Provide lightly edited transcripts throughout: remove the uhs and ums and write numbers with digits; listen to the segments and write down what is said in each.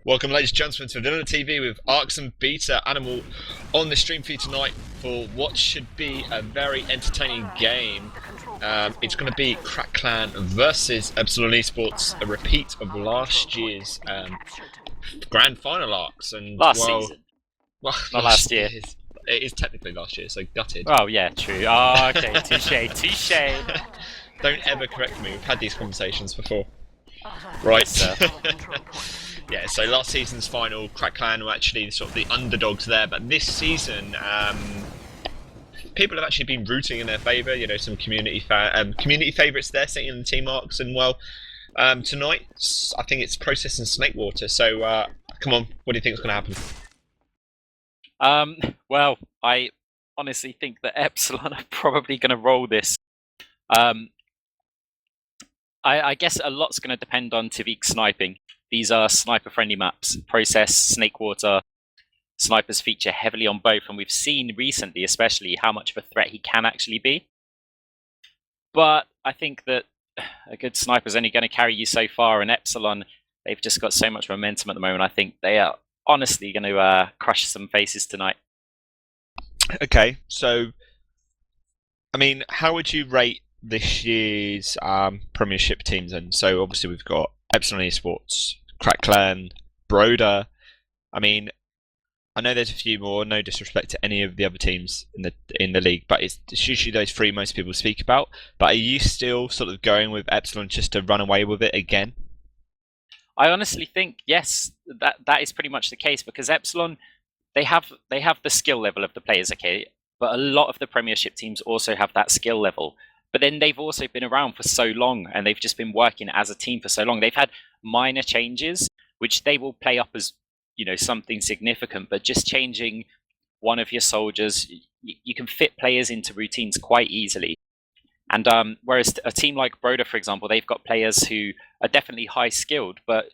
Welcome, ladies and gentlemen, to VanillaTV with Arx and Beta Animal on the stream for you tonight for what should be a very entertaining game. It's going to be Crack Clan versus Epsilon eSports, a repeat of last year's grand final arcs. And last season. Well, not last year. It is technically last year, so gutted. Oh yeah, true. Oh, okay, touche. Don't ever correct me. We've had these conversations before. Right. Yeah, so last season's final, Crack Clan were actually sort of the underdogs there, but this season, people have actually been rooting in their favour. You know, some community favourites there, sitting in the team arcs, and well, tonight I think it's Process and Snakewater. So, come on, what do you think is going to happen? Well, I honestly think that Epsilon are probably going to roll this. I guess a lot's going to depend on TviQ sniping. These are sniper-friendly maps. Process, Snakewater, snipers feature heavily on both, and we've seen recently, especially, how much of a threat he can actually be. But I think that a good sniper is only going to carry you so far, and Epsilon, they've just got so much momentum at the moment. I think they are honestly going to crush some faces tonight. Okay, so, I mean, how would you rate this year's Premiership teams then? So obviously we've got Epsilon eSports, Crack Clan, Brego. I mean, I know there's a few more. No disrespect to any of the other teams in the league, but it's usually those three most people speak about. But are you still sort of going with Epsilon just to run away with it again? I honestly think yes, that is pretty much the case, because Epsilon, they have the skill level of the players, okay, but a lot of the Premiership teams also have that skill level. But then they've also been around for so long, and they've just been working as a team for so long. They've had minor changes, which they will play up as, you know, something significant. But just changing one of your soldiers, you can fit players into routines quite easily. And whereas a team like Brego, for example, they've got players who are definitely high skilled, but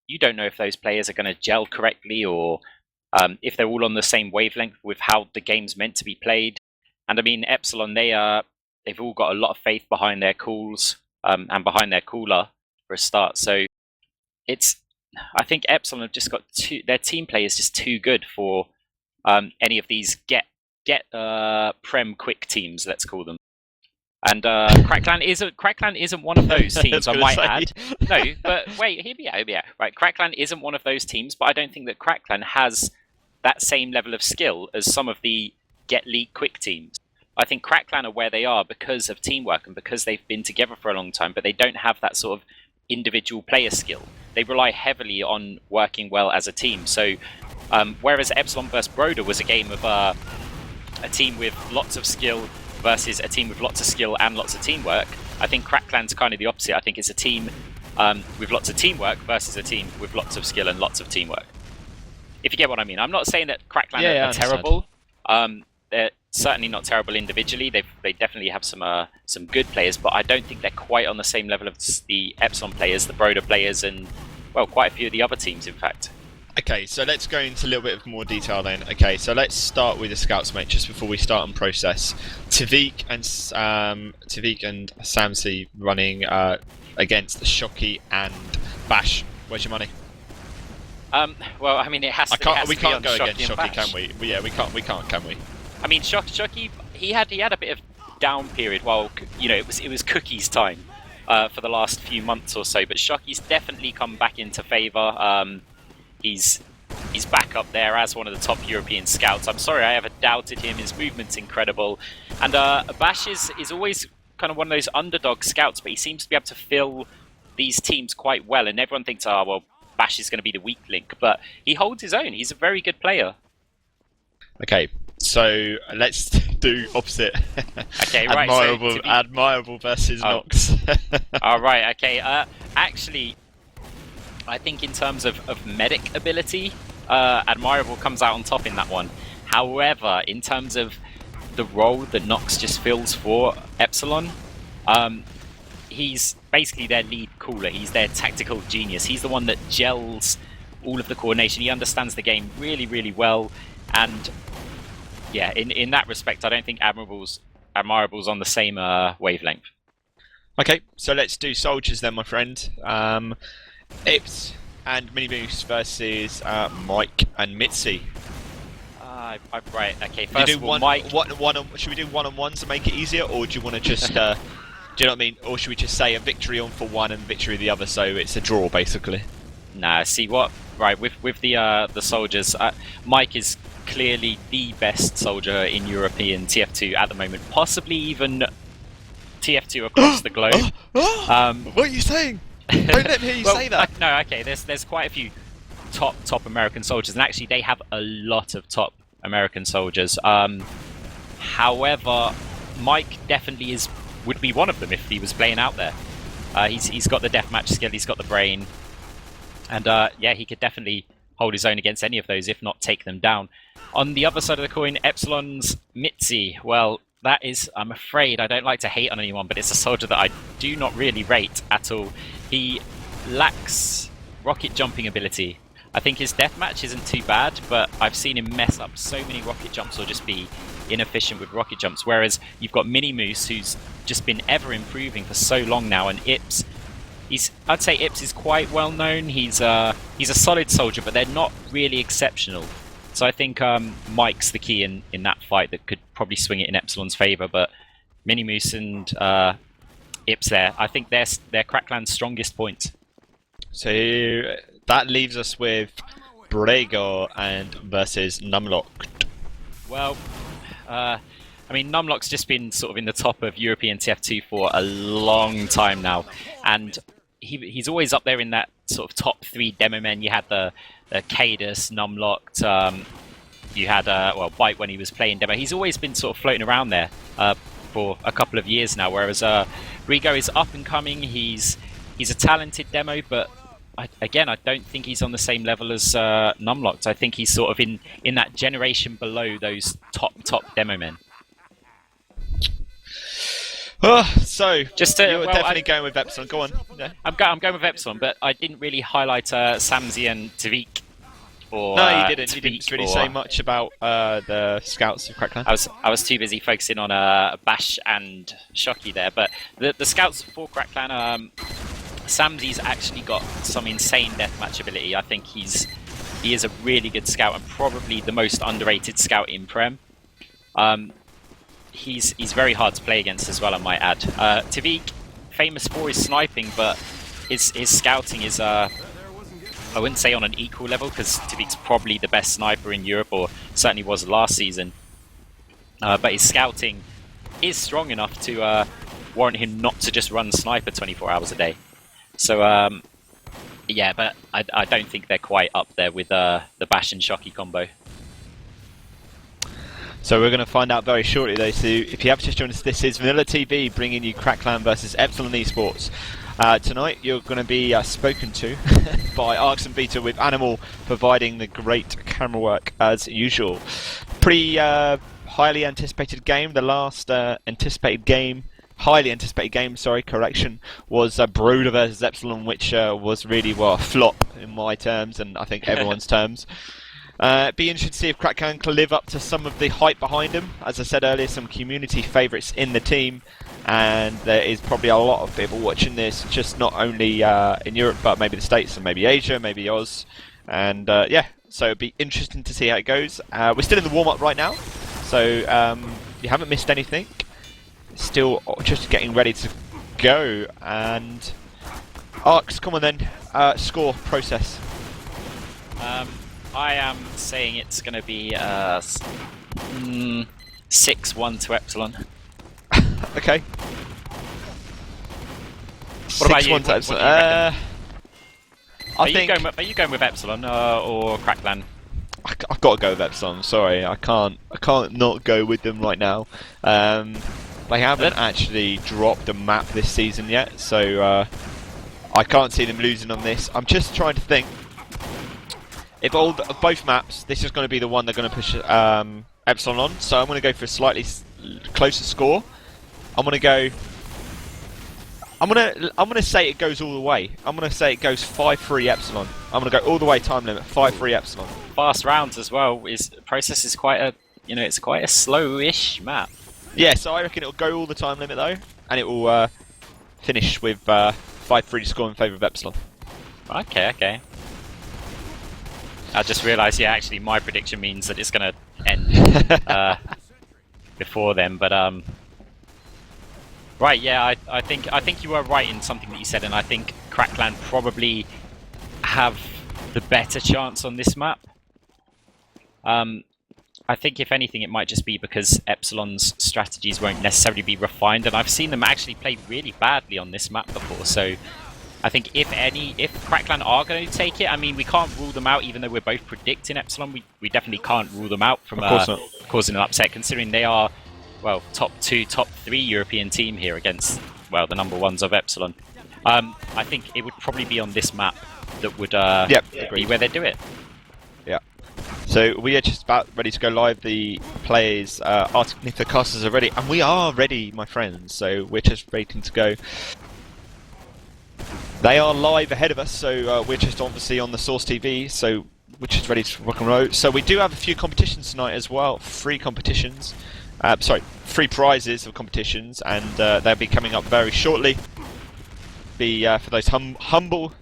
you don't know if those players are going to gel correctly, or if they're all on the same wavelength with how the game's meant to be played. And I mean, Epsilon, they've all got a lot of faith behind their calls and behind their cooler for a start. So I think Epsilon have just got their team play is just too good for any of these get prem quick teams, let's call them. And Crack Clan isn't one of those teams, I might add. No, but wait, hear me out. Right, Crack Clan isn't one of those teams, but I don't think that Crack Clan has that same level of skill as some of the get league quick teams. I think Crack Clan are where they are because of teamwork and because they've been together for a long time, but they don't have that sort of individual player skill. They rely heavily on working well as a team. So whereas Epsilon vs Brego was a game of a team with lots of skill versus a team with lots of skill and lots of teamwork, I think Crack Clan's kind of the opposite. I think it's a team with lots of teamwork versus a team with lots of skill and lots of teamwork. If you get what I mean. I'm not saying that Crack Clan are terrible. They're certainly not terrible individually. They definitely have some good players, but I don't think they're quite on the same level of the Epsilon players, the Brego players, and well, quite a few of the other teams, in fact. Okay, so let's go into a little bit of more detail then. Okay, so let's start with the scouts, mate, just before we start on process. TviQ and smzi running against Shocky and Bash. Where's your money? Well, I mean, it has to. We can't go against Shocky, can we? Yeah, we can't, can we? I mean, Shocky, he had a bit of down period while, you know, it was Cookie's time for the last few months or so. But Shocky's definitely come back into favour. He's back up there as one of the top European scouts. I'm sorry I ever doubted him. His movement's incredible. And Bash is always kind of one of those underdog scouts, but he seems to be able to fill these teams quite well. And everyone thinks, oh, well, Bash is going to be the weak link. But he holds his own. He's a very good player. Okay, so let's do opposite. Okay, right. Admirable versus KnOxXx. All right. Okay. Actually, I think in terms of medic ability, Admirable comes out on top in that one. However, in terms of the role that KnOxXx just fills for Epsilon, he's basically their lead cooler. He's their tactical genius. He's the one that gels all of the coordination. He understands the game really, really well. And yeah, in that respect, I don't think Admirable's on the same wavelength. Okay, so let's do soldiers then, my friend. Ips and minimoose versus Mike and Mitsy. Right, okay, You first do of all, Mike... should we do one-on-ones to make it easier, or do you want to just, do you know what I mean? Or should we just say a victory on for one and victory the other, so it's a draw, basically? Nah, see what... Right, with the soldiers, Mike is clearly the best soldier in European TF2 at the moment, possibly even TF2 across the globe. What are you saying? Don't let me hear you say that. No, okay, there's quite a few top American soldiers, and actually they have a lot of top American soldiers. However, Mike definitely would be one of them if he was playing out there. He's got the deathmatch skill, he's got the brain, and yeah, he could definitely hold his own against any of those, if not take them down. On the other side of the coin, Epsilon's Mitsy. Well, that is, I'm afraid, I don't like to hate on anyone, but it's a soldier that I do not really rate at all. He lacks rocket jumping ability. I think his deathmatch isn't too bad, but I've seen him mess up so many rocket jumps or just be inefficient with rocket jumps, whereas you've got minimoose, who's just been ever improving for so long now, and Ips, I'd say Ips is quite well known. He's a solid soldier, but they're not really exceptional. So I think Mike's the key in that fight that could probably swing it in Epsilon's favour, but minimoose and Ips there, I think they're Crackland's strongest point. So that leaves us with Brego and versus numlocked. Well, I mean, numlocked's just been sort of in the top of European TF2 for a long time now, and he's always up there in that sort of top 3 demo men. You had the Cadus, numlocked, you had well, Bite when he was playing demo. He's always been sort of floating around there for a couple of years now, whereas Brego is up and coming. He's a talented demo, but again, I don't think he's on the same level as numlocked. I think he's sort of in that generation below those top demo men. So you're definitely going with Epsilon. Go on. Yeah. I'm going with Epsilon, but I didn't really highlight smzi and TviQ. No, you didn't. You didn't really say much about the scouts of Crackland. I was too busy focusing on Bash and Shocky there, but the scouts for Crackland, smzi's actually got some insane deathmatch ability. I think he is a really good scout and probably the most underrated scout in Prem. He's very hard to play against as well, I might add. TviQ, famous for his sniping, but his scouting is, I wouldn't say on an equal level, because TviQ's probably the best sniper in Europe, or certainly was last season. But his scouting is strong enough to warrant him not to just run sniper 24 hours a day. So, yeah, but I don't think they're quite up there with the Bash and Shocky combo. So we're going to find out very shortly though, so if you have just joined us, this is VanillaTV bringing you Crackland versus Epsilon eSports. Tonight you're going to be spoken to by Arx and Vita, with Admirable providing the great camera work as usual. Pretty highly anticipated game. The last highly anticipated game, was Brego versus Epsilon, which was really, well, a flop in my terms, and I think everyone's terms. Be interested to see if Crackland can live up to some of the hype behind him. As I said earlier, some community favourites in the team, and there is probably a lot of people watching this, just not only in Europe, but maybe the States and maybe Asia, maybe Oz. And yeah, so it'd be interesting to see how it goes. We're still in the warm-up right now, so you haven't missed anything. Still just getting ready to go. And Arx, come on then, score process. I am saying it's going to be 6-1 to Epsilon. Okay. What about you? 6-1 to Epsilon. Are you going with Epsilon or Crackland? I've got to go with Epsilon. Sorry, I can't not go with them right now. They haven't actually dropped a map this season yet, so I can't see them losing on this. I'm just trying to think. If both maps, this is going to be the one they're going to push Epsilon on, so I'm going to go for a slightly closer score. I'm going to say it goes all the way. I'm going to say it goes 5-3 Epsilon. I'm going to go all the way, time limit 5-3 Epsilon. Fast rounds as well. Process is quite a, it's quite a slow-ish map. Yeah, so I reckon it'll go all the time limit though, and it will finish with 5-3 score in favour of Epsilon. Okay. I just realised, yeah, actually my prediction means that it's going to end before then. But right, yeah, I think you were right in something that you said, and I think Crackland probably have the better chance on this map. I think if anything it might just be because Epsilon's strategies won't necessarily be refined, and I've seen them actually play really badly on this map before, so I think if Crackland are going to take it, I mean, we can't rule them out, even though we're both predicting Epsilon, we definitely can't rule them out from causing an upset, considering they are, well, top 2, top 3 European team here against, well, the number ones of Epsilon. I think it would probably be on this map that would be where they do it. Yeah. So we are just about ready to go live. The players, if the casters are ready, and we are ready, my friends. So we're just waiting to go. They are live ahead of us, so we're just obviously on the Source TV. So we're just ready to rock and roll. So we do have a few competitions tonight as well. 3 competitions. Sorry, 3 prizes of competitions, and they'll be coming up very shortly. For those humble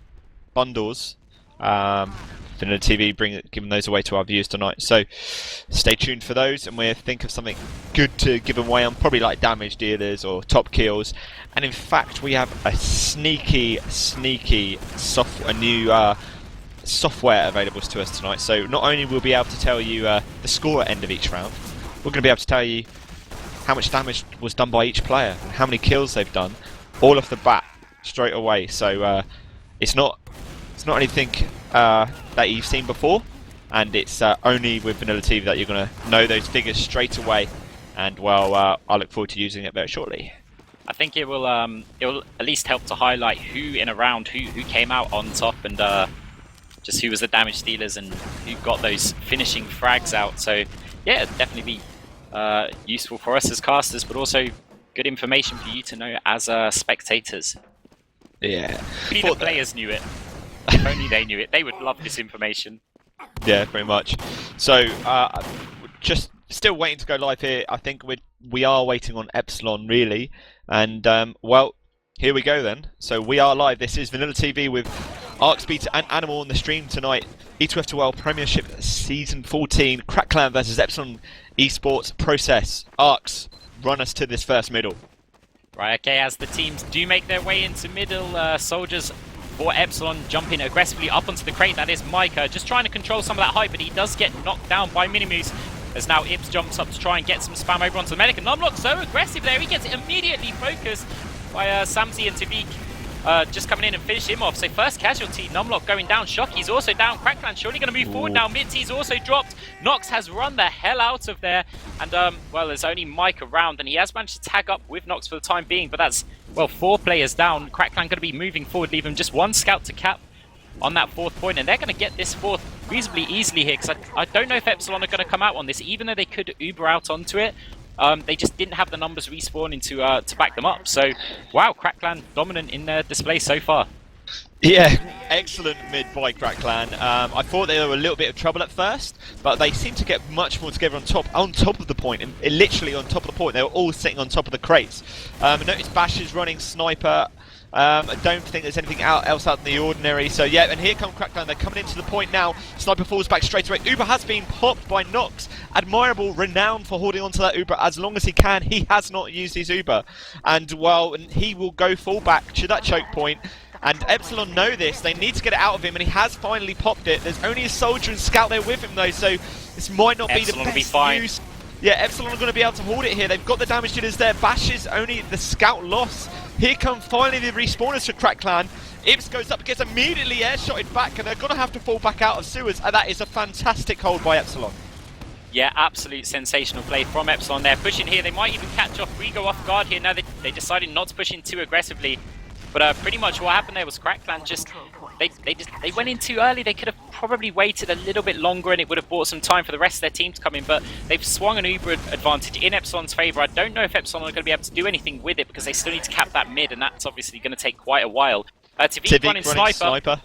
bundles. VanillaTV giving those away to our viewers tonight, so stay tuned for those, and we'll think of something good to give away on, probably like damage dealers or top kills. And in fact we have a sneaky new software available to us tonight, so not only will we be able to tell you the score at end of each round, we're going to be able to tell you how much damage was done by each player and how many kills they've done all off the bat straight away. So it's not anything that you've seen before, and it's only with VanillaTV that you're going to know those figures straight away. And well, I look forward to using it very shortly. I think it will at least help to highlight who in a round who came out on top, and just who was the damage dealers and who got those finishing frags out. So yeah, it'd definitely be useful for us as casters, but also good information for you to know as spectators. Yeah. If the players knew it. If only they knew it. They would love this information. Yeah, pretty much. So, just still waiting to go live here. I think we are waiting on Epsilon, really. And, well, here we go then. So we are live. This is VanillaTV with ArcSpeed and Animal on the stream tonight. ETF2L Premiership Season 14. Crackland versus Epsilon eSports process. Arcs, run us to this first middle. Right, okay, as the teams do make their way into middle, soldiers for Epsilon jumping aggressively up onto the crate. That is Micah, just trying to control some of that height, but he does get knocked down by minimoose. As now Ips jumps up to try and get some spam over onto the medic, and numlocked so aggressive there, he gets it immediately focused by smzi and TviQ. Just coming in and finish him off. So first casualty, numlocked going down. Shockey's also down. Crackland surely going to move forward now. Mitsy's also dropped. Nox has run the hell out of there. And, well, there's only Mike around, and he has managed to tag up with Nox for the time being. But that's, well, 4 players down. Crackland going to be moving forward, leaving just 1 scout to cap on that 4th point. And they're going to get this 4th reasonably easily here, because I don't know if Epsilon are going to come out on this, even though they could Uber out onto it. They just didn't have the numbers respawning to back them up. So, wow, Crackland dominant in their display so far. Yeah, excellent mid by Crackland. I thought they were a little bit of trouble at first, but they seemed to get much more together on top of the point, and literally on top of the point. They were all sitting on top of the crates. Notice Bash is running sniper. I don't think there's anything else out in the ordinary. So yeah, and here come Crackland. They're coming into the point now. Sniper falls back straight away. Uber has been popped by Nox. Admirable, renowned for holding onto that Uber as long as he can. He has not used his Uber. And well, he will go full back to that choke point. And Epsilon know this. They need to get it out of him, and he has finally popped it. There's only a soldier and scout there with him though, so this might not be the best news. Yeah, Epsilon are going to be able to hold it here. They've got the damage dealers there. Bash is only the scout loss. Here come finally the respawners for Crackland. Ips goes up, gets immediately airshotted back, and they're going to have to fall back out of sewers. And that is a fantastic hold by Epsilon. Yeah, absolute sensational play from Epsilon there. Pushing here, they might even catch off Brego off guard here. Now they decided not to push in too aggressively. But pretty much what happened there was Crackland just they went in too early. They could have probably waited a little bit longer, and it would have bought some time for the rest of their team to come in. But they've swung an Uber advantage in Epsilon's favour. I don't know if Epsilon are going to be able to do anything with it, because they still need to cap that mid, and that's obviously going to take quite a while. TviQ running sniper. sniper.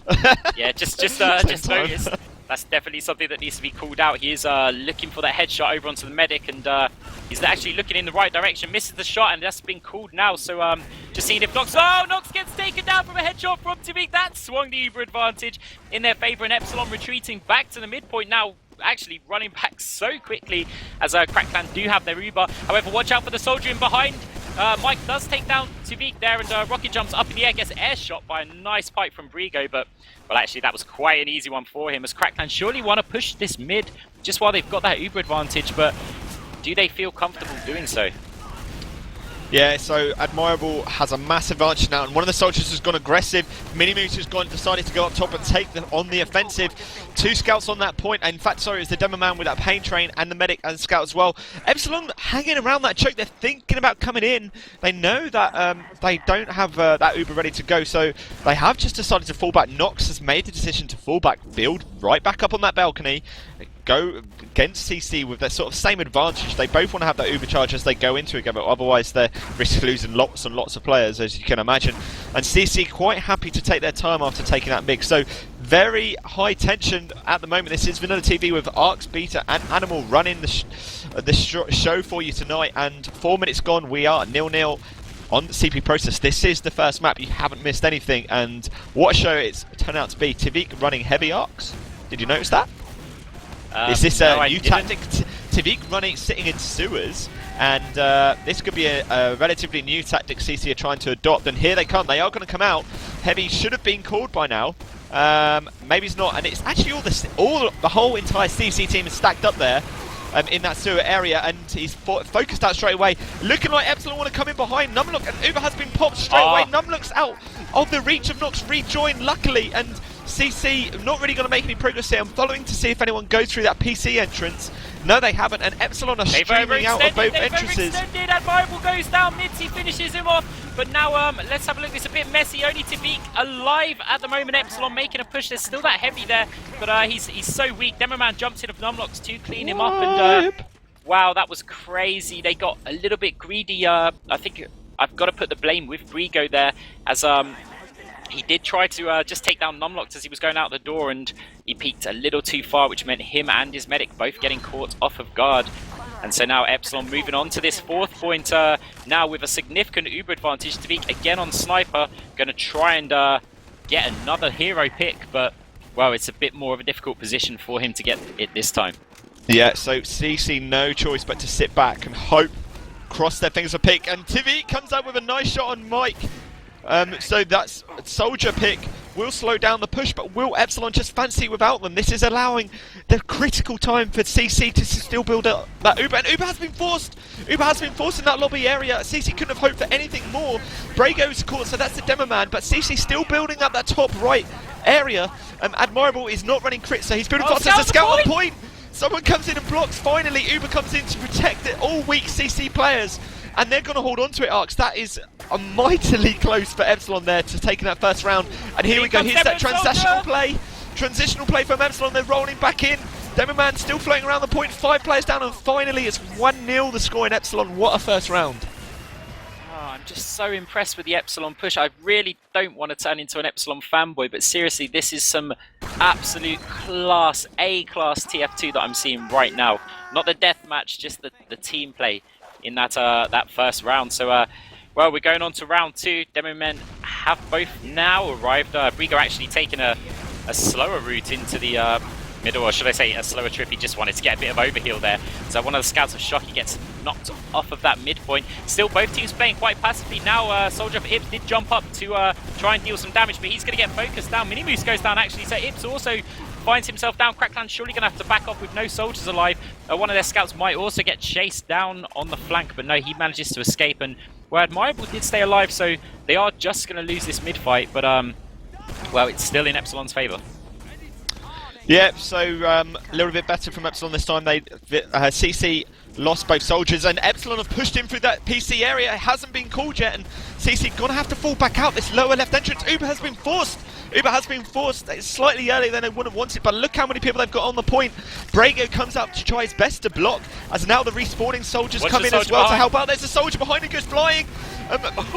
Yeah, just noticed That's definitely something that needs to be called out. He is looking for that headshot over onto the medic, and he's actually looking in the right direction, misses the shot, and that's been called now. So just seeing if KnOxXx gets taken down from a headshot from TviQ. That swung the Uber advantage in their favor, and Epsilon retreating back to the midpoint now, actually running back so quickly as KnOxXx do have their Uber. However, watch out for the soldier in behind. Mike does take down TviQ there, and rocket jumps up in the air, gets air shot by a nice pipe from Brego, but well, actually that was quite an easy one for him, as KnOxXx surely want to push this mid just while they've got that Uber advantage, but do they feel comfortable doing so? Yeah, so Admirable has a massive advantage now, and one of the soldiers has gone aggressive. minimoose has decided to go up top and take on the offensive. 2 scouts on that point. In fact, sorry, it's the demo man with that pain train and the medic and scout as well. Epsilon hanging around that choke. They're thinking about coming in. They know that they don't have that Uber ready to go, so they have just decided to fall back. KnOxXx has made the decision to fall back, build right back up on that balcony, go against CC with that sort of same advantage. They both want to have that Uber charge as they go into it, but otherwise they risk losing lots and lots of players, as you can imagine. And CC quite happy to take their time after taking that mix. So very high tension at the moment. This is VanillaTV with Arx, Beta and Animal running the show for you tonight, and 4 minutes gone. We are 0-0 on the CP process. This is the first map. You haven't missed anything, and what a show it's turned out to be. TviQ running heavy Arx. Did you notice that? Is this a new tactic? TviQ running, sitting in sewers, and this could be a relatively new tactic CC are trying to adopt, and here they come. They are going to come out. Heavy should have been called by now. Maybe it's not, and it's actually the whole entire CC team is stacked up there in that sewer area, and he's focused out straight away. Looking like Epsilon want to come in behind. Numlocked, and Uber has been popped straight away. Numlock's out of the reach of KnOxXx, rejoined luckily, and CC not really going to make any progress here. I'm following to see if anyone goes through that PC entrance. No, they haven't, and Epsilon are streaming out of both entrances. Admirable goes down, Mitsy finishes him off, but now let's have a look. It's a bit messy. Only TviQ alive at the moment. Epsilon making a push. There's still that heavy there, but he's so weak. Demoman jumps in of numlocked to clean him up, and wow, that was crazy. They got a little bit greedy. I think I've got to put the blame with Brego there, as he did try to just take down numlocked as he was going out the door, and he peeked a little too far, which meant him and his medic both getting caught off of guard. And so now Epsilon moving on to this 4th point now with a significant Uber advantage. TviQ again on sniper, going to try and get another hero pick, but well, it's a bit more of a difficult position for him to get it this time. Yeah, so CC no choice but to sit back and hope, cross their fingers for pick, and TviQ comes out with a nice shot on Mike. So that's soldier pick will slow down the push, but will Epsilon just fancy without them? This is allowing the critical time for CC to still build up that Uber, and Uber has been forced. Uber has been forced in that lobby area. CC couldn't have hoped for anything more. Brego's caught, so that's the demo man, but CC still building up that top right area. Admirable is not running crit, so he's building fast as a scout on point. Someone comes in and blocks. Finally, Uber comes in to protect the all weak CC players, and they're going to hold on to it, Arx. That is mightily close for Epsilon there to taking that first round. And here we go. Here's that transitional play. Transitional play from Epsilon. They're rolling back in. Demoman still floating around the point. 5 players down, and finally it's 1-0 the score in Epsilon. What a first round. I'm just so impressed with the Epsilon push. I really don't want to turn into an Epsilon fanboy, but seriously, this is some absolute class, A-class TF2 that I'm seeing right now. Not the deathmatch, just the team play in that that first round. So well, we're going on to round 2. Demo men have both now arrived. Brego actually taking a slower route into the middle, or should I say a slower trip. He just wanted to get a bit of overheal there. So one of the scouts of Shocky gets knocked off of that midpoint. Still both teams playing quite passively. Now Soldier of Ips did jump up to try and deal some damage, but he's going to get focused down. minimoose goes down actually, so Ips also finds himself down. KnOxXx surely going to have to back off with no soldiers alive. One of their scouts might also get chased down on the flank, but no, he manages to escape. And well, Admirable did stay alive, so they are just going to lose this mid-fight, but well, it's still in Epsilon's favour. Yeah, so a little bit better from Epsilon this time. CC lost both soldiers, and Epsilon have pushed in through that PC area. It hasn't been called yet, and CC gonna have to fall back out this lower left entrance. Uber has been forced. It's slightly earlier than they would have wanted, but look how many people they've got on the point. Brego comes up to try his best to block, as now the respawning soldiers come in as well to help out. There's a soldier behind who goes flying.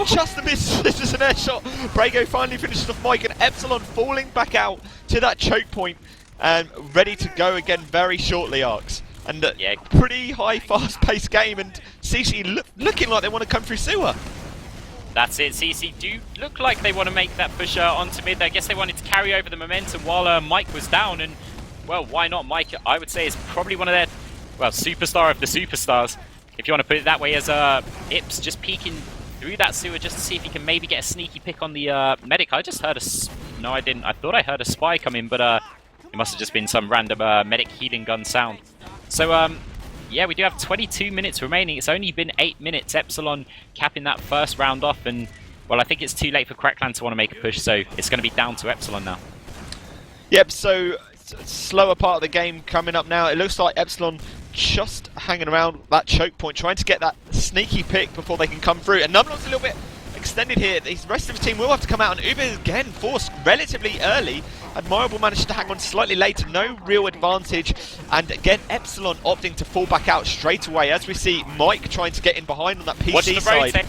Just a miss. This is an air shot. Brego finally finishes off Mike, and Epsilon falling back out to that choke point. and ready to go again very shortly, Arcs. And Yeah. pretty high, fast-paced game, and CC looking like they want to come through sewer. That's it. CC do look like they want to make that push onto mid. I guess they wanted to carry over the momentum while Mike was down, and well, why not? Mike, I would say, is probably one of their, well, superstar of the superstars, if you want to put it that way, as Ips just peeking through that sewer just to see if he can maybe get a sneaky pick on the medic. I just heard no, I didn't. I thought I heard a spy come in, but it must have just been some random medic healing gun sound. So, yeah, we do have 22 minutes remaining. It's only been 8 minutes. Epsilon capping that first round off, and well, I think it's too late for Crackland to want to make a push, so it's going to be down to Epsilon now. Yep, so slower part of the game coming up now. It looks like Epsilon just hanging around that choke point, trying to get that sneaky pick before they can come through. And numlocked a little bit extended here. The rest of the team will have to come out, and Uber again forced relatively early. Admirable managed to hang on slightly later, no real advantage, and again Epsilon opting to fall back out straight away, as we see Mike trying to get in behind on that PC side.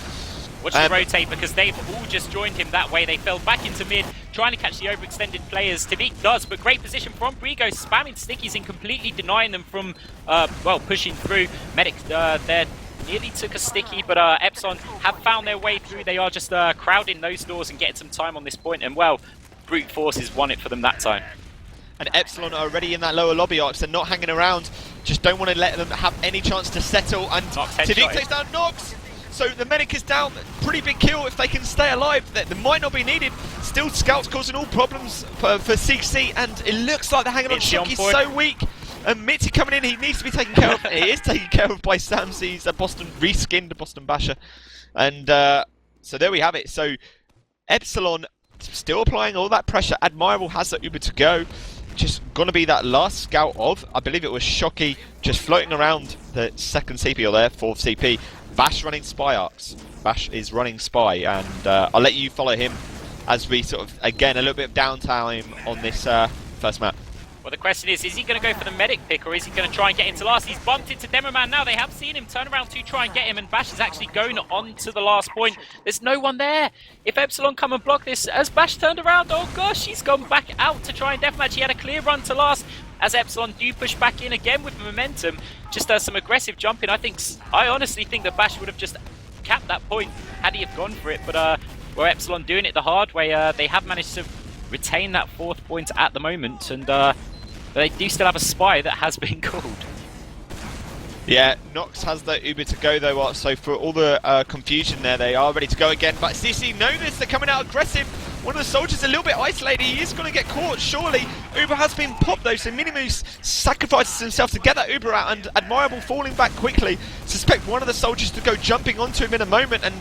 Watch the rotate, because they've all just joined him that way. They fell back into mid, trying to catch the overextended players. TviQ does, but great position from Brego, spamming stickies and completely denying them from, well, pushing through. Medic there nearly took a sticky, but Epsilon have found their way through. They are just crowding those doors and getting some time on this point, and well, brute force has won it for them that time. And Epsilon are already in that lower lobby, Arcs. They're not hanging around, just don't want to let them have any chance to settle. And TviQ takes down Nox. So the medic is down. Pretty big kill if they can stay alive. They might not be needed. Still, Scouts causing all problems for CC, and it looks like they're hanging on. Shockey's so weak. And Mitsy coming in, he needs to be taken care of. He is taken care of by smzi's reskinned Boston Basher. And so there we have it. So Epsilon still applying all that pressure. Admirable has that Uber to go. Just gonna be that last scout of, I believe it was Shockey, just floating around the second CP, or their fourth CP. Vash running spy, Arcs. Vash is running spy, and I'll let you follow him as we sort of, again, a little bit of downtime on this first map. Well, the question is he going to go for the medic pick, or is he going to try and get into last? He's bumped into Demoman now. They have seen him turn around to try and get him, and Bash is actually going on to the last point. There's no one there. If Epsilon come and block this, as Bash turned around, oh gosh, he's gone back out to try and deathmatch. He had a clear run to last, as Epsilon do push back in again with momentum. Just some aggressive jumping. I honestly think that Bash would have just capped that point had he have gone for it, but well, Epsilon doing it the hard way. They have managed to retain that fourth point at the moment, and they do still have a spy that has been called. Yeah, Nox has the Uber to go though, so for all the confusion there, they are ready to go again. But CC know this, they're coming out aggressive. One of the soldiers a little bit isolated, he is going to get caught, surely. Uber has been popped though, so minimoose sacrifices himself to get that Uber out, and Admirable falling back quickly. Suspect one of the soldiers to go jumping onto him in a moment, and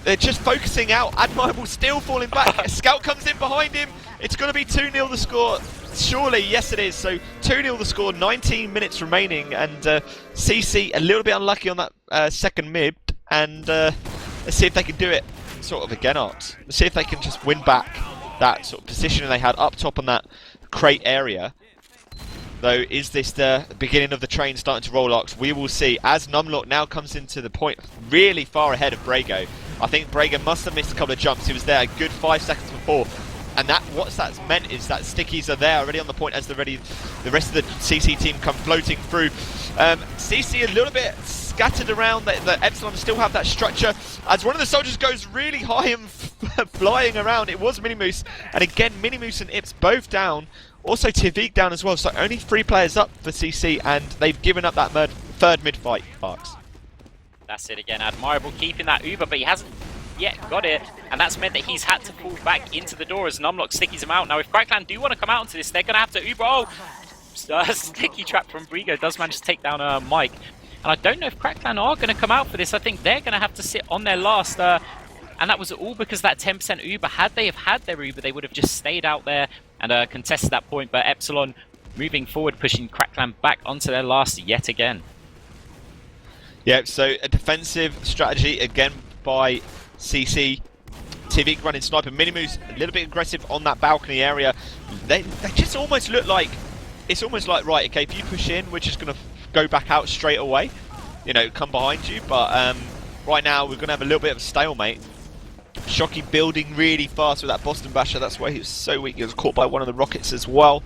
they're just focusing out. Admirable still falling back. A scout comes in behind him. It's going to be 2-0 the score. Surely, yes it is. So 2-0 the score, 19 minutes remaining, and CC a little bit unlucky on that second mid, and let's see if they can do it sort of again, Arcs. Let's see if they can just win back that sort of position they had up top on that crate area. Though, is this the beginning of the train starting to roll, Arcs? We will see, as numlocked now comes into the point really far ahead of Brego. I think Brego must have missed a couple of jumps. He was there a good 5 seconds before. And what that's meant is that stickies are there already on the point as the rest of the CC team come floating through. CC a little bit scattered around. The Epsilon still have that structure. As one of the soldiers goes really high and flying around, it was minimoose. And again, minimoose and Ips both down. Also TviQ down as well. So only 3 players up for CC, and they've given up that third mid fight, Arcs. That's it again. Admirable keeping that Uber, but he hasn't yet got it, and that's meant that he's had to pull back into the door as numlocked stickies him out. Now if Crackland do want to come out into this, they're going to have to Uber. Oh, sticky trap from Brego does manage to take down Mike, and I don't know if Crackland are going to come out for this. I think they're going to have to sit on their last, and that was all because that 10% Uber. Had they have had their Uber, they would have just stayed out there and contested that point, but Epsilon moving forward, pushing Crackland back onto their last yet again. Yeah, so a defensive strategy again by CC. TviQ running sniper. Minimoose a little bit aggressive on that balcony area. They just almost look like, it's almost like, right, okay, if you push in, we're just going to go back out straight away. You know, come behind you. But right now, we're going to have a little bit of a stalemate. Shockey building really fast with that Boston Basher. That's why he was so weak. He was caught by one of the rockets as well.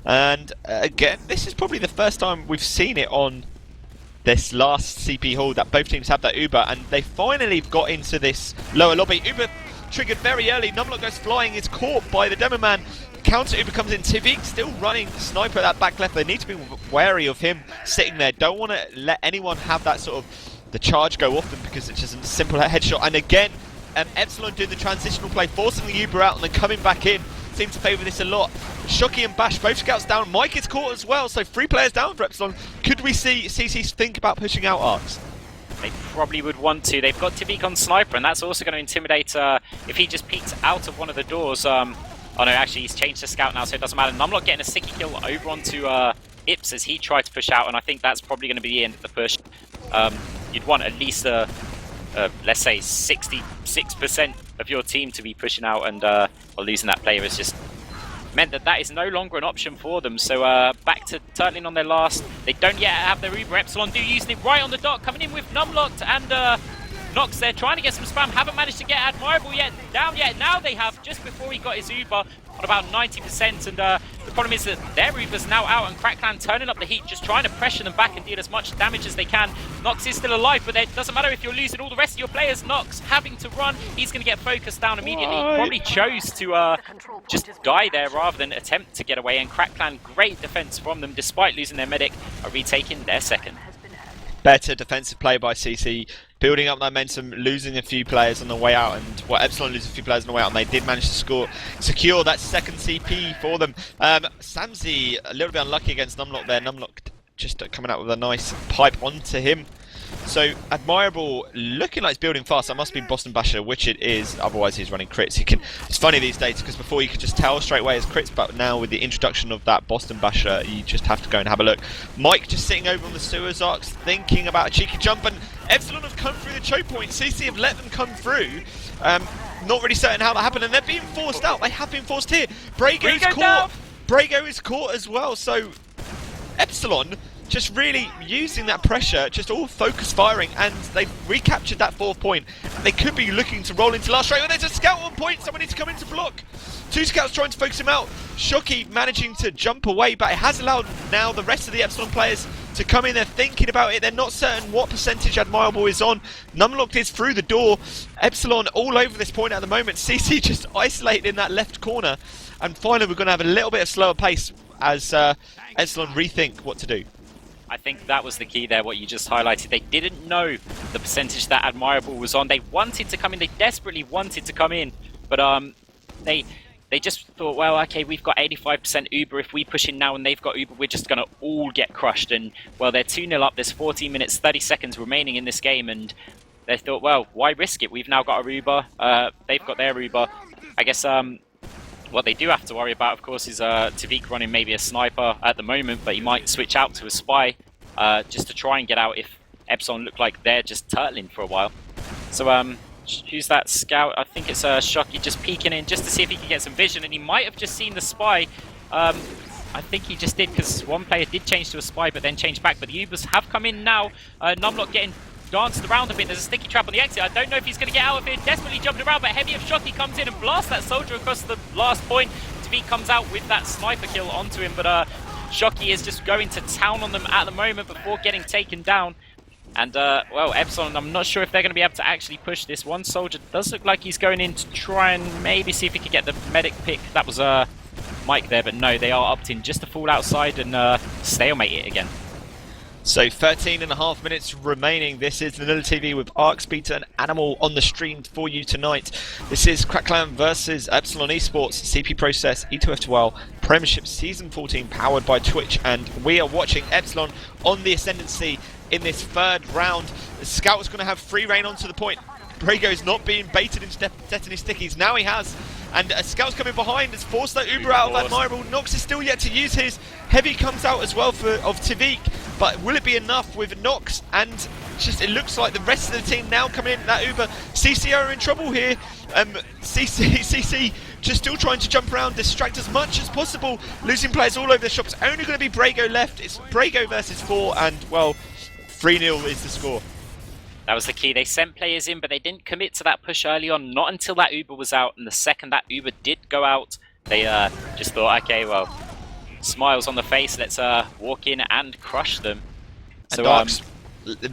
And again, this is probably the first time we've seen it on this last CP haul that both teams have that Uber, and they finally got into this lower lobby. Uber triggered very early. numlocked goes flying, is caught by the demo man. Counter Uber comes in. TviQ still running sniper at that back left. They need to be wary of him sitting there. Don't want to let anyone have that sort of the charge go off them, because it's just a simple headshot. And again, Epsilon doing the transitional play, forcing the Uber out and then coming back in. Seems to favour this a lot. Shocky and Bash, both scouts down. Mike is caught as well, so 3 players down for Epsilon. Could we see CC think about pushing out arcs? They probably would want to. They've got TviQ on sniper, and that's also going to intimidate if he just peeks out of one of the doors. Oh no, actually he's changed to scout now, so it doesn't matter. numlocked getting a sticky kill over onto Ips as he tried to push out, and I think that's probably going to be the end of the push. You'd want at least let's say 66% of your team to be pushing out, and or losing that player has just meant that that is no longer an option for them. So back to turtling on their last. They don't yet have their Uber. Epsilon do using it right on the dot, coming in with numlocked and KnOxXx there, trying to get some spam. Haven't managed to get Admirable yet, down yet. Now they have, just before he got his Uber, on about 90%. And the problem is that their Uber's now out, and KnOxXx turning up the heat, just trying to pressure them back and deal as much damage as they can. KnOxXx is still alive, but it doesn't matter if you're losing all the rest of your players. KnOxXx having to run, he's going to get focused down immediately. He probably chose to just die there rather than attempt to get away. And KnOxXx, great defense from them, despite losing their medic, are retaking their second. Better defensive play by CC, building up momentum, losing a few players on the way out, and Epsilon losing a few players on the way out, and they did manage to secure that second CP for them. smzi a little bit unlucky against numlocked there. numlocked just coming out with a nice pipe onto him. So Admirable looking like it's building fast. That must be Boston Basher, which it is. Otherwise he's running crits. It's funny these days, because before you could just tell straight away it's crits, but now with the introduction of that Boston Basher, you just have to go and have a look. Mike just sitting over on the sewers arcs, thinking about a cheeky jump, and Epsilon have come through the choke point. CC have let them come through. Not really certain how that happened, and they're being forced out. They have been forced here. Brego's caught. Brego is caught as well. So Epsilon just really using that pressure, just all focus firing, and they've recaptured that 4th point. They could be looking to roll into last straight. Oh, there's a scout on point. Someone needs to come in to block. 2 scouts trying to focus him out. Shocky managing to jump away, but it has allowed now the rest of the Epsilon players to come in. They're thinking about it. They're not certain what percentage Admirable is on. numlocked is through the door. Epsilon all over this point at the moment. CC just isolated in that left corner. And finally we're going to have a little bit of slower pace as Epsilon rethink what to do. I think that was the key there, what you just highlighted. They didn't know the percentage that Admirable was on. They wanted to come in. They desperately wanted to come in. But they just thought, well, okay, we've got 85% Uber. If we push in now and they've got Uber, we're just going to all get crushed. And, well, they're 2-0 up. There's 14 minutes, 30 seconds remaining in this game. And they thought, well, why risk it? We've now got our Uber. They've got their Uber. I guess what they do have to worry about, of course, is TviQ running maybe a sniper at the moment, but he might switch out to a spy just to try and get out if Epsilon look like they're just turtling for a while. So who's that scout? I think it's Shocky just peeking in just to see if he can get some vision, and he might have just seen the spy. I think he just did, because one player did change to a spy but then changed back, but the Ubers have come in now. numlocked getting danced around a bit. There's a sticky trap on the exit. I don't know if he's going to get out of it. Desperately jumping around, but Heavy of Shocky comes in and blasts that soldier across the last point. TviQ comes out with that sniper kill onto him, but Shocky is just going to town on them at the moment before getting taken down. And, well, Epsilon, I'm not sure if they're going to be able to actually push this. One soldier does look like he's going in to try and maybe see if he could get the medic pick. That was Mike there, but no, they are opting just to fall outside and stalemate it again. So 13.5 minutes remaining. This is VanillaTV with ARX, Beta and Animal on the stream for you tonight. This is Crackland versus Epsilon eSports, CP Process, E2F2L, Premiership Season 14, powered by Twitch, and we are watching Epsilon on the ascendancy in this 3rd round. The Scout is going to have free reign onto the point. Brego is not being baited into setting his stickies. Now he has. And a Scout's coming behind, has forced that Uber out of Admirable. KnOxXx is still yet to use his. Heavy comes out as well of TviQ. But will it be enough with KnOxXx? And just it looks like the rest of the team now coming in that Uber. CC are in trouble here. CC just still trying to jump around, distract as much as possible. Losing players all over the shop. It's only going to be Brego left. It's Brego versus 4, and, well, 3-0 is the score. That was the key. They sent players in, but they didn't commit to that push early on, not until that Uber was out. And the second that Uber did go out, they just thought, okay, well, smiles on the face. Let's walk in and crush them. So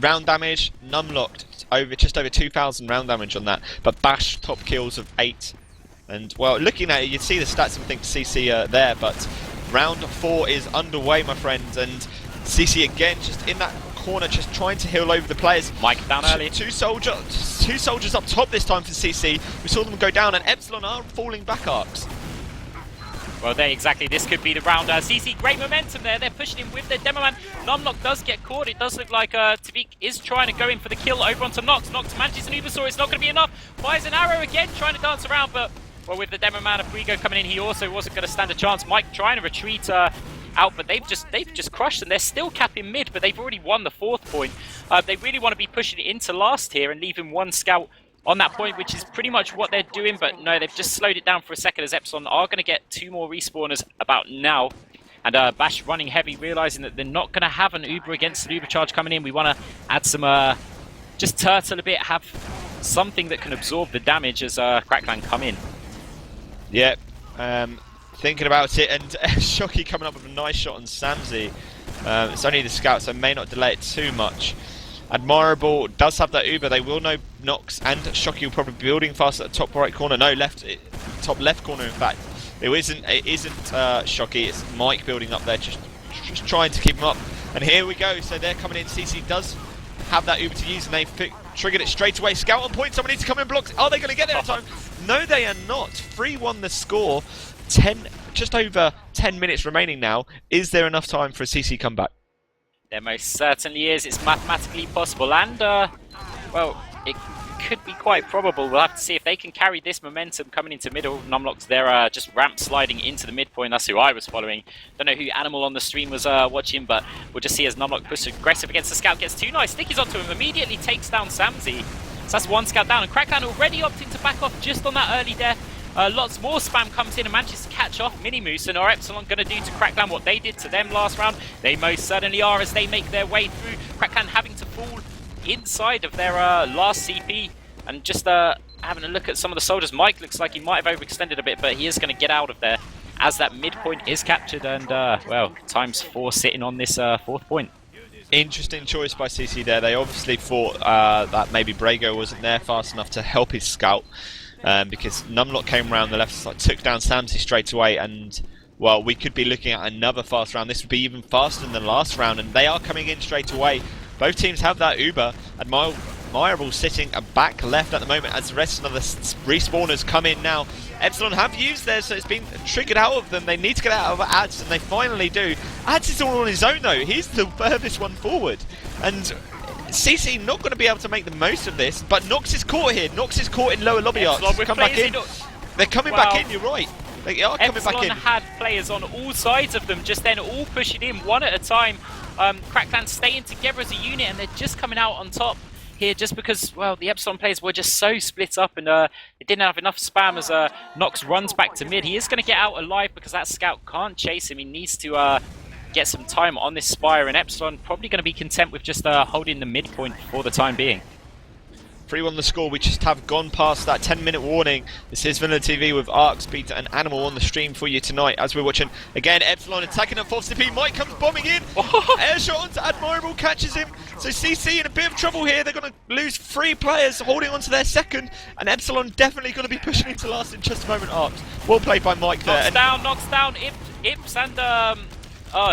round damage, numlocked, just over 2,000 round damage on that, but Bash top kills of 8. And well, looking at it, you'd see the stats and think CC there, but round 4 is underway, my friends, and CC again just in that corner, just trying to heal over the players. Mike down early. Two soldiers up top this time for CC. We saw them go down, and Epsilon are falling back arcs. Well, there exactly. This could be the round. CC, great momentum there. They're pushing him with their demo man. numlocked does get caught. It does look like TviQ is trying to go in for the kill over onto Nox. Nox manages an Ubersaw. It's not going to be enough. Fires an arrow again, trying to dance around, but well, with the demo man of Brego coming in, he also wasn't going to stand a chance. Mike trying to retreat out, but they've just crushed them. They're still capping mid, but they've already won the 4th point. They really want to be pushing it into last here and leaving 1 scout on that point, which is pretty much what they're doing, but no, they've just slowed it down for a second as Epsilon are going to get 2 more respawners about now. And Bash running heavy, realizing that they're not going to have an Uber against an Uber charge coming in. We want to add some, just turtle a bit, have something that can absorb the damage as Crackland come in. Yep, thinking about it, and Shocky coming up with a nice shot on smzi. It's only the scout, so may not delay it too much. Admirable does have that Uber. They will know Nox, and Shocky will probably be building fast at the top right corner. No, top left corner, in fact. It isn't Shocky, it's Mike building up there, just trying to keep him up. And here we go, so they're coming in. CC does have that Uber to use, and they've triggered it straight away. Scout on point, someone needs to come in and block. Are they going to get there in time? No, they are not. 3-1 the score. Just over 10 minutes remaining now. Is there enough time for a CC comeback? There most certainly is. It's mathematically possible, and well, it could be quite probable. We'll have to see if they can carry this momentum coming into middle. numlocked, they're just ramp sliding into the midpoint. That's who I was following. Don't know who Animal on the stream was watching, but we'll just see as numlocked pushes aggressive against the scout. Gets 2 nice stickies onto him, immediately takes down smzi. So that's 1 scout down, and Crackland already opting to back off just on that early death. Lots more spam comes in and manages to catch off minimoose, and are Epsilon going to do to Crackland what they did to them last round? They most certainly are, as they make their way through. Crackland having to fall inside of their last CP, and just having a look at some of the soldiers. Mike looks like he might have overextended a bit, but he is going to get out of there as that midpoint is captured, and well, ×4 sitting on this 4th point. Interesting choice by CC there. They obviously thought that maybe Brego wasn't there fast enough to help his scout. Because numlocked came around the left side, took down smzi straight away, and well, we could be looking at another fast round. This would be even faster than the last round, and they are coming in straight away. Both teams have that Uber. Admirable sitting back left at the moment as the rest of the respawners come in now. Epsilon have used theirs, so it's been triggered out of them. They need to get out of Ads, and they finally do. Ads is all on his own though. He's the furthest one forward, and CC not going to be able to make the most of this, but Nox is caught here. Nox is caught in lower lobby arcs. Come back in. They're coming back in, you're right. They are coming back in. Epsilon had players on all sides of them, just then all pushing in one at a time. Crackland staying together as a unit, and they're just coming out on top here just because, well, the Epsilon players were just so split up, and they didn't have enough spam as Nox runs back to mid. He is going to get out alive because that scout can't chase him. He needs to get some time on this Spire, and Epsilon probably going to be content with just holding the midpoint for the time being. 3-1 the score. We just have gone past that 10-minute warning. This is VanillaTV with Arc, Speed and Animal on the stream for you tonight as we're watching. Again, Epsilon attacking at 4th CP. Mike comes bombing in. Air shot onto Admirable, catches him. So CC in a bit of trouble here. They're going to lose 3 players holding on to their second, and Epsilon definitely going to be pushing into last in just a moment. Arcs. Well played by Mike there. Knocks down Ips and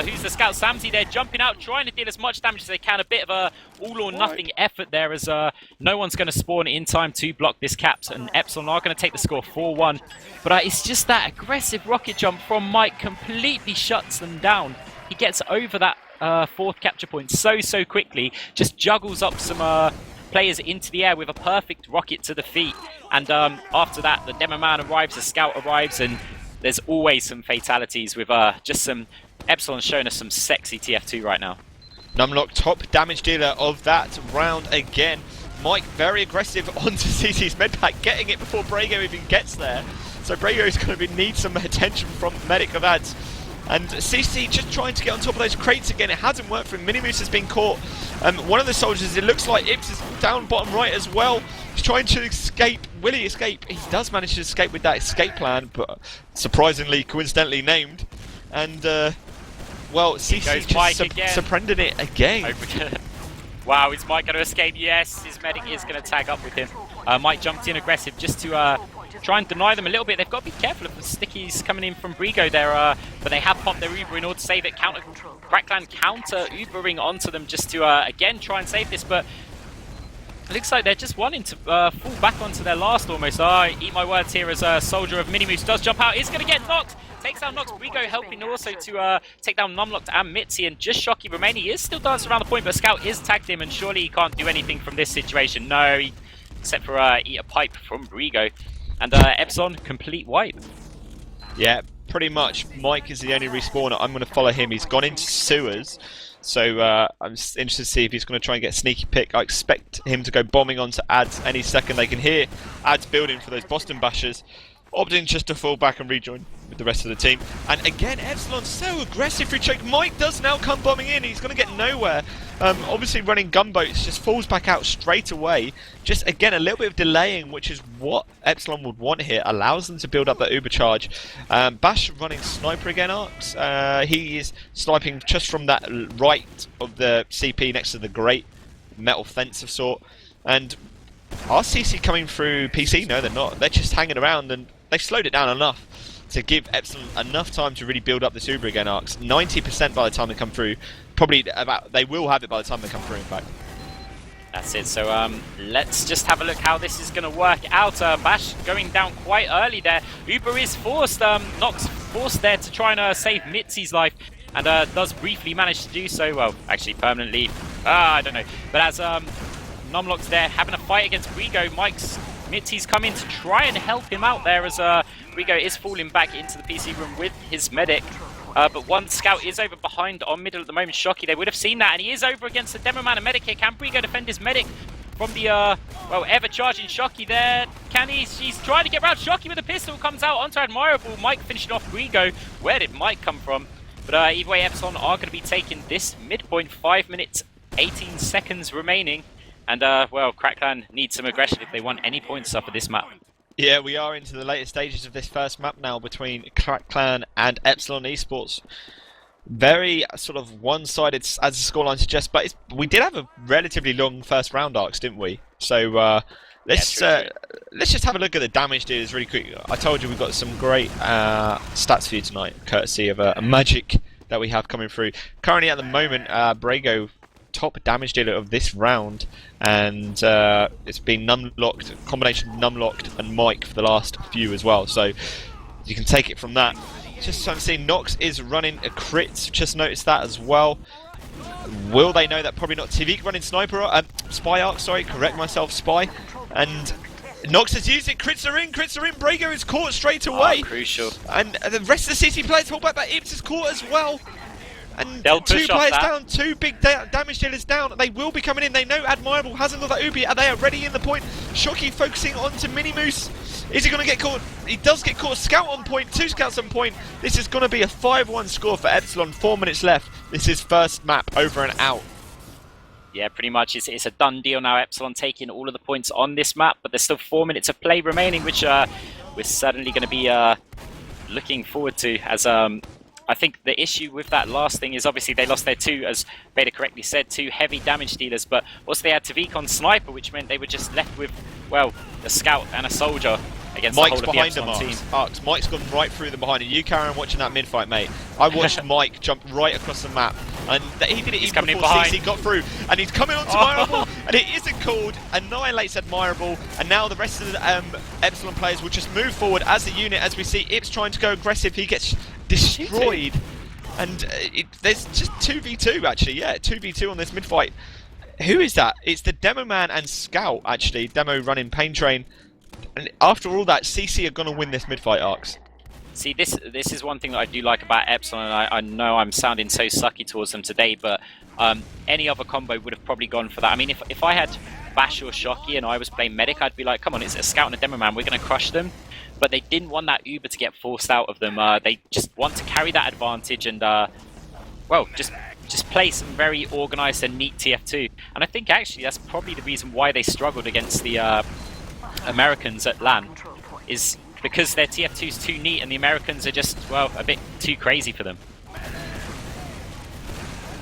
who's the scout? smzi there, jumping out, trying to deal as much damage as they can. A bit of a all-or-nothing effort there, as no one's going to spawn in time to block this caps, and Epsilon are going to take the score 4-1. But it's just that aggressive rocket jump from Mike completely shuts them down. He gets over that 4th capture point so quickly, just juggles up some players into the air with a perfect rocket to the feet. And after that, the demo man arrives, the scout arrives, and there's always some fatalities with just some... Epsilon showing us some sexy TF2 right now. numlocked, top damage dealer of that round again. Mike very aggressive onto CC's medpack, getting it before Brego even gets there. So Brego is going to need some attention from the medic of Ads. And CC just trying to get on top of those crates again. It hasn't worked for him. minimoose has been caught. One of the soldiers, it looks like Ips is down bottom right as well. He's trying to escape. Will he escape? He does manage to escape with that escape plan, but surprisingly, coincidentally named. And Well, CC's just surrendered it again. Wow, is Mike going to escape? Yes, his medic is going to tag up with him. Mike jumped in aggressive just to try and deny them a little bit. They've got to be careful of the stickies coming in from Brego there, but they have popped their Uber in order to save it. KnOxXx counter Ubering onto them just to, again, try and save this, but it looks like they're just wanting to fall back onto their last almost. Eat my words here as a soldier of minimoose does jump out. Is going to get knocked. Takes down Nox. Brego helping also to take down numlocked and Mitsy, and just Shocky remaining. He is still dancing around the point, but Scout is tagged him, and surely he can't do anything from this situation. No, except for eat a pipe from Brego. And Epsilon, complete wipe. Yeah, pretty much. Mike is the only respawner. I'm going to follow him. He's gone into sewers. So I'm interested to see if he's going to try and get a sneaky pick. I expect him to go bombing onto Ads any second. They can hear Ads building for those Boston Bashers. Opting just to fall back and rejoin with the rest of the team. And again, Epsilon's so aggressive through choke. Mike does now come bombing in. He's going to get nowhere. Obviously running gunboats, just falls back out straight away. Just, again, a little bit of delaying, which is what Epsilon would want here. Allows them to build up that Uber charge. Bash running sniper again, Arcs. He is sniping just from that right of the CP next to the great metal fence of sort. And are CC coming through PC? No, they're not. They're just hanging around, and they've slowed it down enough to give Epsilon enough time to really build up this Uber again, Arcs. 90% by the time they come through. Probably about, they will have it by the time they come through, in fact. That's it. So let's just have a look how this is going to work out. Bash going down quite early there. Uber is forced. Nox forced there to try and save Mitsy's life, and does briefly manage to do so. Well, actually permanently. I don't know. But as numlocked there having a fight against Brego, Mitsy's come in to try and help him out there as Brego is falling back into the PC room with his medic. But one scout is over behind on middle at the moment. Shocky, they would have seen that, and he is over against the demo man and medic here. Can Brego defend his medic from the well, ever charging Shocky there? Can he? She's trying to get around Shocky with a pistol, comes out onto Admirable. Mike finishing off Brego. Where did Mike come from? But either way, Epsilon are going to be taking this midpoint. 5 minutes 18 seconds remaining. And, well, KnOxXx needs some aggression if they want any points off of this map. Yeah, we are into the later stages of this first map now between KnOxXx and Epsilon eSports. Very sort of one-sided, as the scoreline suggests, but we did have a relatively long first round, Arcs, didn't we? So let's just have a look at the damage dealers really quick. I told you we've got some great stats for you tonight, courtesy of a magic that we have coming through. Currently at the moment, Brego, top damage dealer of this round, and it's been numlocked, combination of numlocked and Mike for the last few as well, so you can take it from that. Just so I'm seeing Nox is running a crit, just noticed that as well. Will they know that? Probably not. TviQ running sniper, spy arc, sorry, correct myself, spy, and Nox has used it. Crits are in, Brego is caught straight away. Crucial. And the rest of the CC players hold back, but Ips is caught as well. And they'll two players down, two big damage dealers down. They will be coming in. They know Admirable hasn't got that Ubi, and they are ready in the point. Shocky focusing onto minimoose. Is he going to get caught? He does get caught. Scout on point, 2 scouts on point. This is going to be a 5-1 score for Epsilon. 4 minutes left. This is first map over and out. Yeah, pretty much. It's a done deal now. Epsilon taking all of the points on this map, but there's still 4 minutes of play remaining, which we're certainly going to be looking forward to. As I think the issue with that last thing is obviously they lost their 2, as Beta correctly said, 2 heavy damage dealers, but also they had TviQ on sniper, which meant they were just left with, well, a scout and a soldier against Mike's the whole behind of the Epsilon team. Arcs. Mike's gone right through them behind, and you carry on watching that mid-fight, mate. I watched Mike jump right across the map, and he did it even before CC got through, and he's coming onto Admirable, and it isn't called, annihilates Admirable, and now the rest of the Epsilon players will just move forward as a unit, as we see Ips trying to go aggressive. He gets destroyed. And there's just 2v2 actually, yeah, 2v2 on this mid-fight. Who is that? It's the Demo Man and Scout actually, Demo running Pain Train. And after all that, CC are going to win this mid-fight, Arcs. See, this is one thing that I do like about Epsilon, and I know I'm sounding so sucky towards them today, but any other combo would have probably gone for that. I mean, if I had Bash or Shocky and I was playing Medic, I'd be like, come on, it's a Scout and a Demo Man, we're going to crush them. But they didn't want that Uber to get forced out of them. They just want to carry that advantage and, well, just play some very organised and neat TF2. And I think actually that's probably the reason why they struggled against the Americans at LAN, is because their TF2 is too neat and the Americans are just, well, a bit too crazy for them.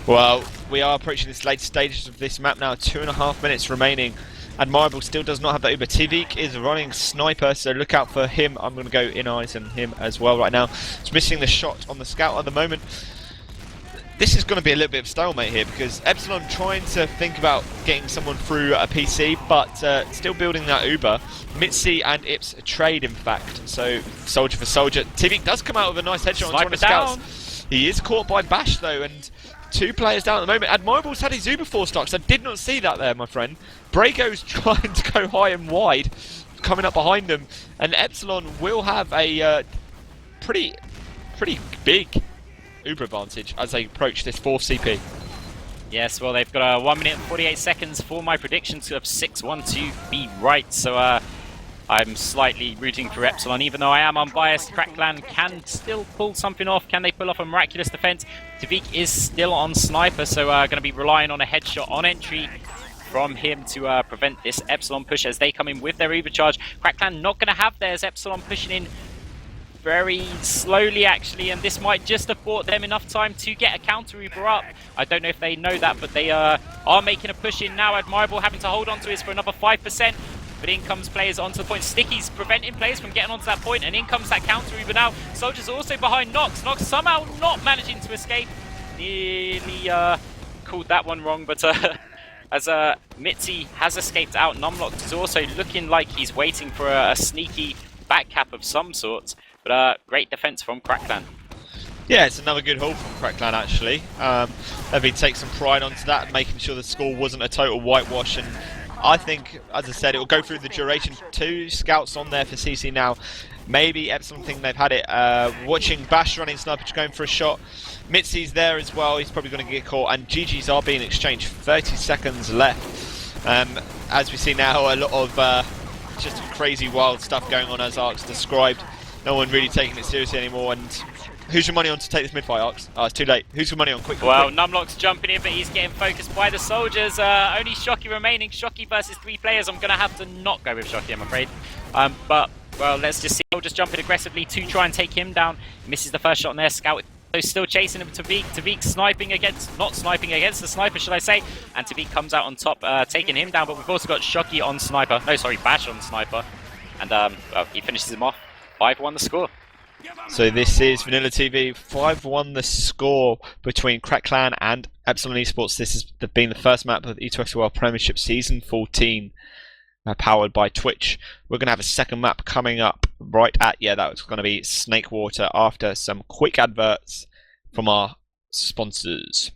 Well, we are approaching this late stages of this map now. 2.5 minutes remaining. Admirable still does not have that Uber. TviQ is running sniper, so look out for him. I'm going to go in eyes on him as well right now. He's missing the shot on the scout at the moment. This is going to be a little bit of stalemate here because Epsilon trying to think about getting someone through a PC, but still building that Uber. Mitsy and Ips trade, in fact. So soldier for soldier. TviQ does come out with a nice headshot on one of the scouts. He is caught by Bash though, and 2 players down at the moment. Admirable's had his Uber 4 stocks. I did not see that there, my friend. Brego's trying to go high and wide, coming up behind them, and Epsilon will have a pretty big Uber advantage as they approach this 4th CP. Yes, well, they've got 1 minute and 48 seconds for my predictions of 6-1 to be right. So I'm slightly rooting for Epsilon, even though I am unbiased. KnOxXx can still pull something off. Can they pull off a miraculous defense? TviQ is still on sniper, so going to be relying on a headshot on entry from him to prevent this Epsilon push as they come in with their overcharge. KnOxXx not going to have theirs. Epsilon pushing in very slowly actually, and this might just have bought them enough time to get a counter Uber up. I don't know if they know that, but they are making a push in now. Admirable having to hold on to this for another 5%, but in comes players onto the point. Sticky's preventing players from getting onto that point, and in comes that counter Uber now. Soldiers also behind KnOxXx. KnOxXx somehow not managing to escape. Nearly called that one wrong, but as Mitsy has escaped out, numlocked is also looking like he's waiting for a sneaky back cap of some sort. But great defense from KnOxXx. Yeah, it's another good haul from KnOxXx actually. They've take some pride onto that, making sure the score wasn't a total whitewash, and I think, as I said, it will go through the duration. 2 scouts on there for CC now. Maybe Epsilon think they've had it. Watching Bash running sniper, going for a shot. Mitsy's there as well, he's probably going to get caught, and GG's are being exchanged. 30 seconds left. As we see now, a lot of just crazy wild stuff going on as Arx described. No one really taking it seriously anymore, and who's your money on to take this mid-fight, Arx? Oh, it's too late. Who's your money on? Quick, well, quick. numlock's jumping in, but he's getting focused by the soldiers. Only Shocky remaining. Shocky versus 3 players. I'm going to have to not go with Shocky, I'm afraid. But, well, let's just see. Soldiers jumping aggressively to try and take him down. Misses the first shot on their scout. So still chasing him. TviQ sniping against, not sniping against the sniper, should I say. And TviQ comes out on top, taking him down. But we've also got Shocky on sniper. No, sorry, Bash on sniper. And well, he finishes him off. 5-1 the score. So this is VanillaTV, 5-1 the score between KnOxXx and Epsilon eSports. This has been the first map of the ETF2L Premiership Season 14, powered by Twitch. We're going to have a second map coming up right at, yeah, that was going to be Snakewater after some quick adverts from our sponsors.